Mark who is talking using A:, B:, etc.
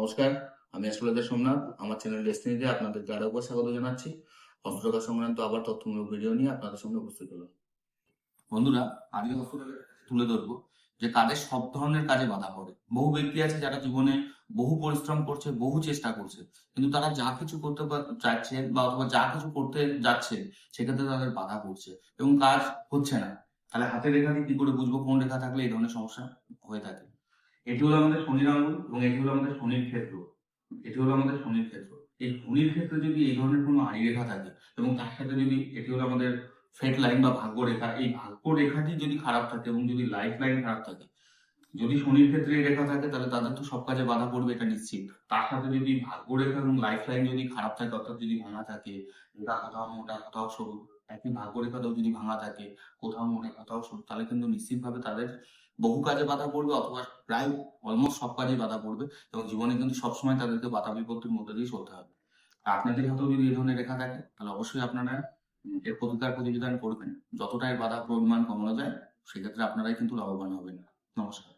A: নমস্কার, আমি অ্যাস্ট্রোলজার সোমনাথ। আমার চ্যানেল ডেস্টিনিতে আপনাদেরকে আরেকবার স্বাগত জানাচ্ছি। হস্তরেখা সংক্রান্ত আবার তথ্যমূলক ভিডিও নিয়ে আপনাদের সামনে উপস্থিত হলাম। বন্ধুরা, আজকে হস্তরেখা তুলে ধরবো যে কাজের সব ধরনের কাজে বাধা পড়ে। বহু ব্যক্তি আছে যারা জীবনে বহু পরিশ্রম করছে, বহু চেষ্টা করছে, কিন্তু তারা যা কিছু করতে চাইছে বা অথবা যা কিছু করতে যাচ্ছে সেক্ষেত্রে তাদের বাধা পড়ছে এবং কাজ হচ্ছে না। তাহলে হাতের রেখা দিয়ে কি করে বুঝবো কোন রেখা থাকলে এই ধরনের সমস্যা হয়ে থাকে? এটি হলো আমাদের শনির আঙ্গুল এবং এটি হলো আমাদের শনির ক্ষেত্র। এটি হলো আমাদের শনির ক্ষেত্র। এই শনির ক্ষেত্রে যদি এই ধরনের কোনো আড়ি রেখা থাকে এবং তার সাথে যদি এটি হলো আমাদের ফেট লাইন বা ভাগ্য রেখা, এই ভাগ্য রেখাটি যদি খারাপ থাকে এবং যদি লাইফ লাইন খারাপ থাকে, যদি শনির ক্ষেত্রে এই রেখা থাকে তাহলে তাদের তো সব কাজে বাধা পড়বে, এটা নিশ্চিত। তার সাথে যদি ভাগ্য রেখা এবং লাইফ লাইন যদি খারাপ থাকে, অর্থাৎ যদি ভাঙা থাকে, রেখা কোথাও মোটা কোথাও সরু, একই ভাগ্য রেখাতেও যদি ভাঙা থাকে, কোথাও মোটা কোথাও সরু, তাহলে কিন্তু নিশ্চিতভাবে তাদের বহু কাজে বাধা পড়বে অথবা প্রায় অলমোস্ট সব কাজেই বাধা পড়বে এবং জীবনে কিন্তু সবসময় তাদেরকে বাধা বিপত্তির মধ্যে দিয়ে চলতে হবে। আর আপনাদের হাতেও যদি এই ধরনের রেখা থাকে তাহলে অবশ্যই আপনারা এর প্রতিকার করবেন। যতটা এর বাধা পরিমাণ কমানো যায় সেক্ষেত্রে আপনারাই কিন্তু লাভবান হবেন। নমস্কার।